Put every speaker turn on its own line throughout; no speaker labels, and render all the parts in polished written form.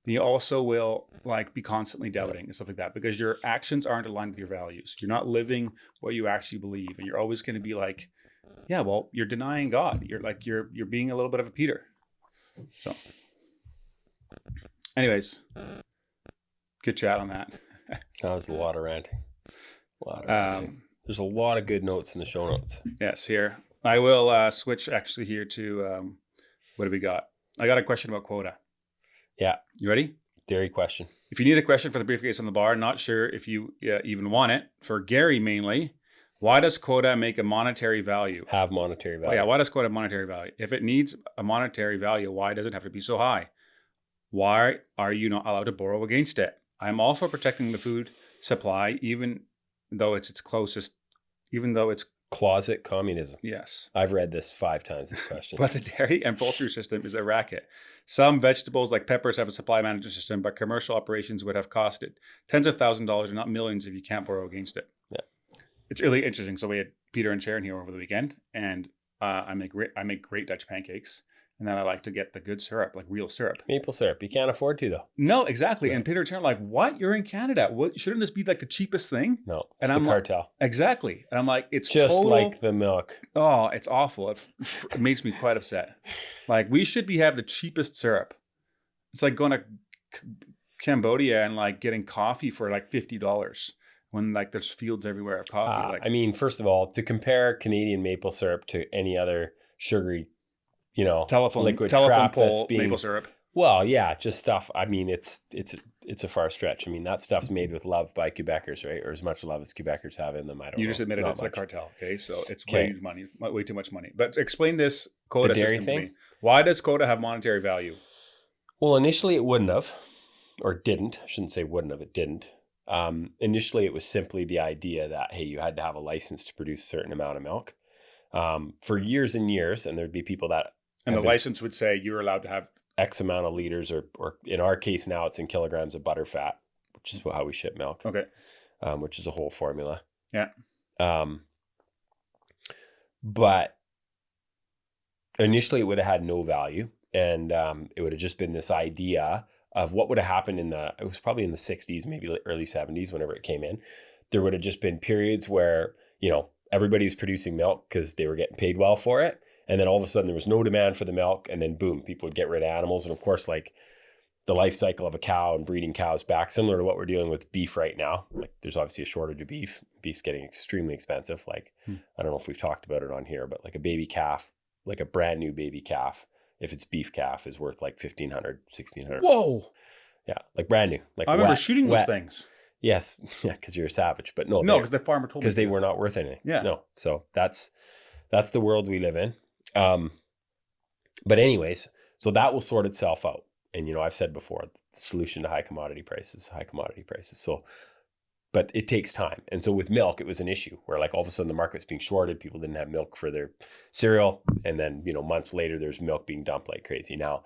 You also will like be constantly doubting and stuff like that because your actions aren't aligned with your values. You're not living what you actually believe, and you're always going to be like, yeah, well, you're denying God. You're being a little bit of a Peter. So, anyways, good chat on that.
That was a lot of ranting. There's a lot of good notes in the show notes.
Yes, here I will switch actually here to what do we got? I got a question about Quota.
Yeah.
You ready?
Dairy question.
If you need a question for the briefcase on the bar, not sure if you even want it, for Gary mainly, why does Quota make a monetary value?
Have monetary value.
Oh, yeah, why does Quota have monetary value? If it needs a monetary value, why does it have to be so high? Why are you not allowed to borrow against it? I'm all for protecting the food supply, even though it's
closet communism.
Yes.
I've read this 5 times, this question.
But the dairy and poultry system is a racket. Some vegetables like peppers have a supply management system, but commercial operations would have costed tens of thousands of dollars and not millions if you can't borrow against it.
Yeah.
It's really interesting. So we had Peter and Sharon here over the weekend, and I make great Dutch pancakes. And then I like to get the good syrup, like real syrup.
Maple syrup. You can't afford to, though.
No, exactly. Yeah. And Peter and Sharon are like, what? You're in Canada. What? Shouldn't this be like the cheapest thing?
No,
it's
the cartel.
Like, exactly. And I'm like, it's
just
total,
like the milk.
Oh, it's awful. It makes me quite upset. Like, we should have the cheapest syrup. It's like going to Cambodia and like getting coffee for like $50 when like there's fields everywhere of coffee.
I mean, first of all, to compare Canadian maple syrup to any other sugary,
telephone pole maple syrup.
Well, yeah, just stuff. I mean, it's a far stretch. I mean, that stuff's made with love by Quebecers, right? Or as much love as Quebecers have in them. I don't know.
You just admitted it's the cartel. Okay, so it's way too much money. But explain this Quota system to me. Why does Quota have monetary value?
Well, initially it wouldn't have, or didn't. I shouldn't say wouldn't have. It didn't. Initially, it was simply the idea that, hey, you had to have a license to produce a certain amount of milk. For years and years, and there'd be people that...
And the license would say you're allowed to have
X amount of liters, or in our case now, it's in kilograms of butter fat, which is how we ship milk.
Okay.
Which is a whole formula.
Yeah.
But initially it would have had no value, and it would have just been this idea of what would have happened it was probably in the 60s, maybe early 70s, whenever it came in. There would have just been periods where, everybody was producing milk because they were getting paid well for it. And then all of a sudden there was no demand for the milk, and then boom, people would get rid of animals. And of course, like the life cycle of a cow and breeding cows back, similar to what we're dealing with beef right now. Like there's obviously a shortage of beef. Beef's getting extremely expensive. Like, I don't know if we've talked about it on here, but like a baby calf, like a brand new baby calf, if it's beef calf, is worth like $1,500, $1,600.
Whoa.
Yeah. Like brand new. Like
I remember shooting those things.
Yes. Yeah. Cause you're a savage, but no,
because the farmer told me
because they were not worth anything.
Yeah.
No. So that's the world we live in. But anyways, so that will sort itself out. And, I've said before, the solution to high commodity prices. So, but it takes time. And so with milk, it was an issue where like all of a sudden the market's being shorted. People didn't have milk for their cereal. And then, months later, there's milk being dumped like crazy. Now,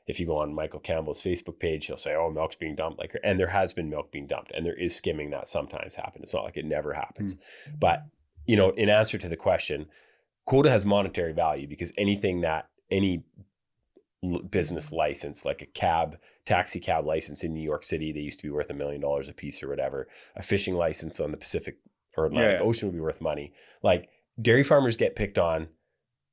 if you go on Michael Campbell's Facebook page, he'll say, oh, milk's being dumped. And there has been milk being dumped, and there is skimming that sometimes happens. It's not like it never happens. But, in answer to the question, Quota has monetary value because any business license, like a taxi cab license in New York City, they used to be worth $1 million a piece or whatever. A fishing license on the Pacific or Atlantic Ocean would be worth money. Like dairy farmers get picked on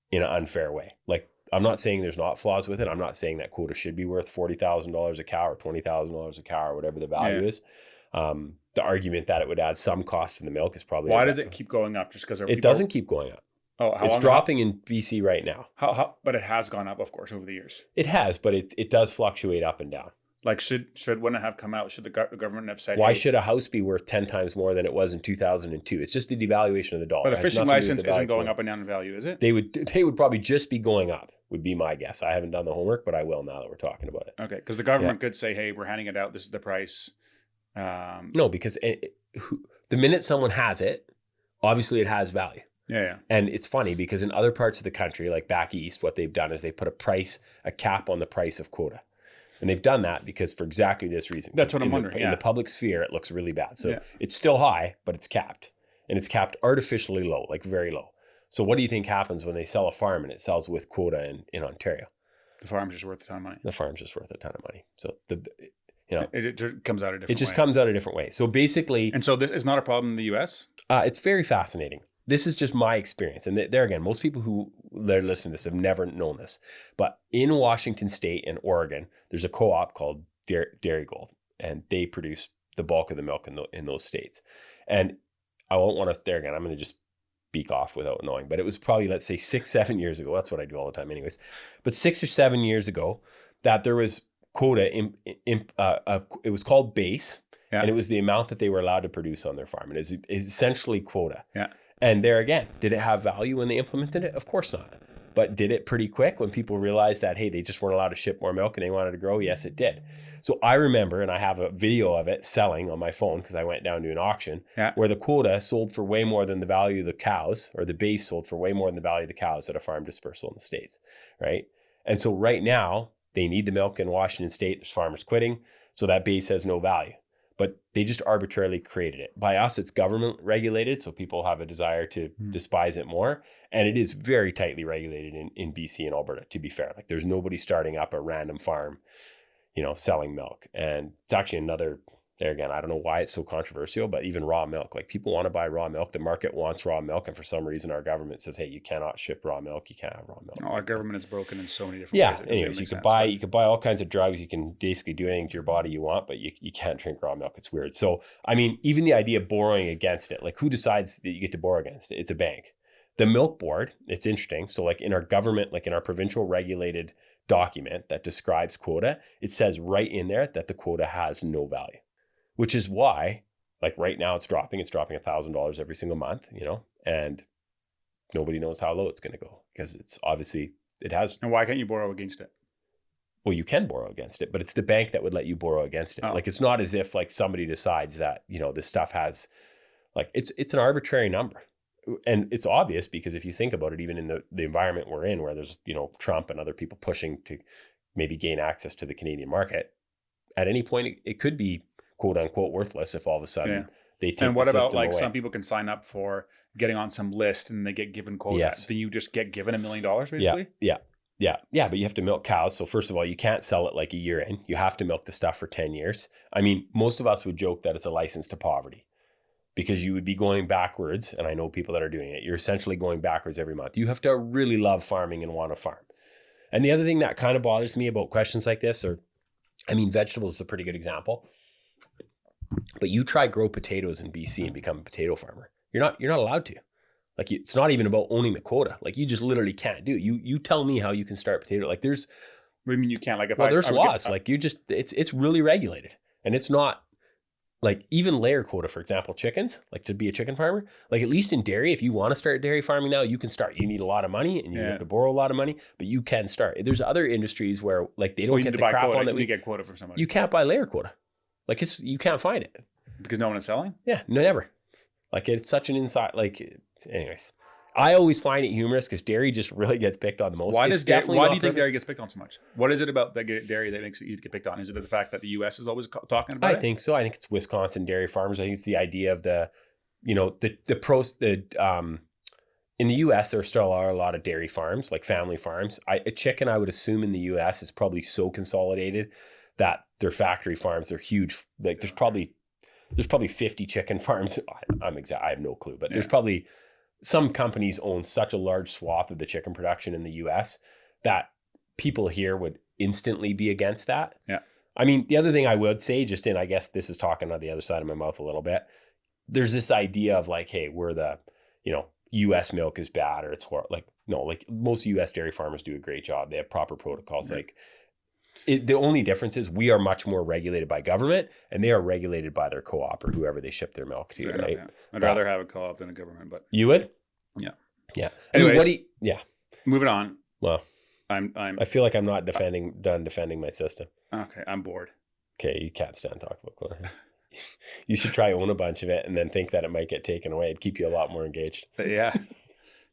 in an unfair way. Like I'm not saying there's not flaws with it. I'm not saying that Quota should be worth $40,000 a cow or $20,000 a cow or whatever the value is. The argument that it would add some cost to the milk is probably...
Why does it keep going up? Just because
it doesn't keep going up.
Oh,
it's dropping in BC right now.
But it has gone up, of course, over the years.
It has, but it does fluctuate up and down.
Like when it have come out, should the government have said,
why should a house be worth 10 times more than it was in 2002? It's just the devaluation of the dollar.
But a fishing license isn't going up and down in value, is it?
They would probably just be going up, would be my guess. I haven't done the homework, but I will now that we're talking about it.
Okay, because the government could say, hey, we're handing it out. This is the price.
No, because the minute someone has it, obviously it has value.
Yeah.
And it's funny because in other parts of the country, like back east, what they've done is they put a cap on the price of Quota. And they've done that because for exactly this reason.
That's what I'm wondering.
In the public sphere, it looks really bad. So it's still high, but it's capped. And it's capped artificially low, like very low. So what do you think happens when they sell a farm and it sells with Quota in Ontario?
The farm's just worth a ton of money.
The farm's just worth a ton of money. So
It just comes out a different
it just
way.
comes out a different way. So basically,
And so this is not a problem in the US?
it's very fascinating. This is just my experience. And there again, most people who are listening to this have never known this. But in Washington State and Oregon, there's a co-op called Dairy Gold, and they produce the bulk of the milk in those states. And I won't want to, there again, I'm going to just speak off without knowing, but it was probably, let's say 6-7 years ago. That's what I do all the time anyways. But 6 or 7 years ago that there was quota, it was called base. Yeah. And it was the amount that they were allowed to produce on their farm. And it's essentially quota.
Yeah.
And there again, did it have value when they implemented it? Of course not. But did it pretty quick when people realized that, hey, they just weren't allowed to ship more milk and they wanted to grow? Yes, it did. So I remember, and I have a video of it selling on my phone because I went down to an auction where the quota sold for way more than the value of the cows, or the base sold for way more than the value of the cows at a farm dispersal in the States, right? And so right now, they need the milk in Washington State. There's farmers quitting, so that base has no value. But they just arbitrarily created it. By us, it's government regulated, so people have a desire to despise it more. And it is very tightly regulated in BC and Alberta, to be fair. Like there's nobody starting up a random farm, selling milk. And it's actually another, there again, I don't know why it's so controversial, but even raw milk, like people want to buy raw milk. The market wants raw milk. And for some reason, our government says, hey, you cannot ship raw milk. You can't have raw milk.
Oh, our government is broken in so many different ways.
Anyways, you could buy all kinds of drugs. You can basically do anything to your body you want, but you can't drink raw milk. It's weird. So, I mean, even the idea of borrowing against it, like who decides that you get to borrow against it? It's a bank. The milk board, it's interesting. So like in our government, like in our provincial regulated document that describes quota, it says right in there that the quota has no value, which is why, like right now it's dropping $1,000 every single month, and nobody knows how low it's going to go because it's obviously, it has.
And why can't you borrow against it?
Well, you can borrow against it, but it's the bank that would let you borrow against it. Oh. Like, it's not as if like somebody decides that, this stuff has, like, it's an arbitrary number. And it's obvious because if you think about it, even in the environment we're in, where there's, Trump and other people pushing to maybe gain access to the Canadian market, at any point it could be quote unquote worthless if all of a sudden they take.
And what
the
about like
away.
Some people can sign up for getting on some list and they get given quota?
Yes.
Then you just get given $1 million basically?
Yeah. But you have to milk cows. So first of all, you can't sell it like a year in. You have to milk the stuff for 10 years. I mean, most of us would joke that it's a license to poverty because you would be going backwards. And I know people that are doing it. You're essentially going backwards every month. You have to really love farming and want to farm. And the other thing that kind of bothers me about questions like this, vegetables is a pretty good example. But you try grow potatoes in BC and become a potato farmer. You're not allowed to. Like, it's not even about owning the quota. Like, you just literally can't do it. You tell me how you can start potato. Like, there's.
What do you mean you can't? Like,
there's laws. It's really regulated, and it's not like even layer quota, for example, chickens. Like, to be a chicken farmer, like at least in dairy, if you want to start dairy farming now, you can start. You need a lot of money, and you have to borrow a lot of money, but you can start. There's other industries where like they don't get the crap on that.
We get quota from somebody.
You can't buy layer quota. Like, you can't find it
because no one is selling.
Yeah, no, never. Like, it's such an inside. Like, anyways, I always find it humorous because dairy just really gets picked on the most.
Why do you think dairy gets picked on so much? What is it about the dairy that makes it easy to get picked on? Is it the fact that the U.S. is always talking about it?
I think so. I think it's Wisconsin dairy farmers. I think it's the idea of in the U.S. there still are a lot of dairy farms, like family farms. A chicken, I would assume in the U.S. is probably so consolidated that their factory farms are huge. Like there's probably 50 chicken farms. I have no clue, but there's probably some companies own such a large swath of the chicken production in the US that people here would instantly be against that. Yeah. I mean, the other thing I would say, I guess this is talking on the other side of my mouth a little bit. There's this idea of like, hey, we're the, US milk is bad or it's horrible. Like, no, like most US dairy farmers do a great job. They have proper protocols. Right. The only difference is we are much more regulated by government and they are regulated by their co-op or whoever they ship their milk to, right?
Yeah. I'd rather have a co-op than a government, but
you would?
Yeah.
Yeah.
Anyways,
yeah.
Moving on.
Well, I feel like I'm not done defending my system.
Okay. I'm bored.
Okay. You can't stand talk about quota. You should try own a bunch of it and then think that it might get taken away. It'd keep you a lot more engaged.
Yeah.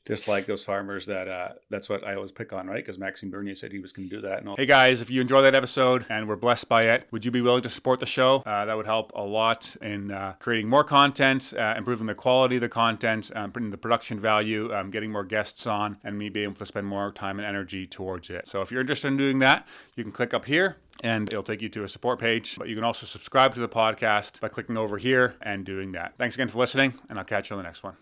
Just like those farmers that's what I always pick on, right? Because Maxime Bernier said he was going to do that. And hey guys, if you enjoy that episode and were blessed by it, would you be willing to support the show? That would help a lot in creating more content, improving the quality of the content, putting the production value, getting more guests on, and me being able to spend more time and energy towards it. So if you're interested in doing that, you can click up here and it'll take you to a support page. But you can also subscribe to the podcast by clicking over here and doing that. Thanks again for listening, and I'll catch you on the next one.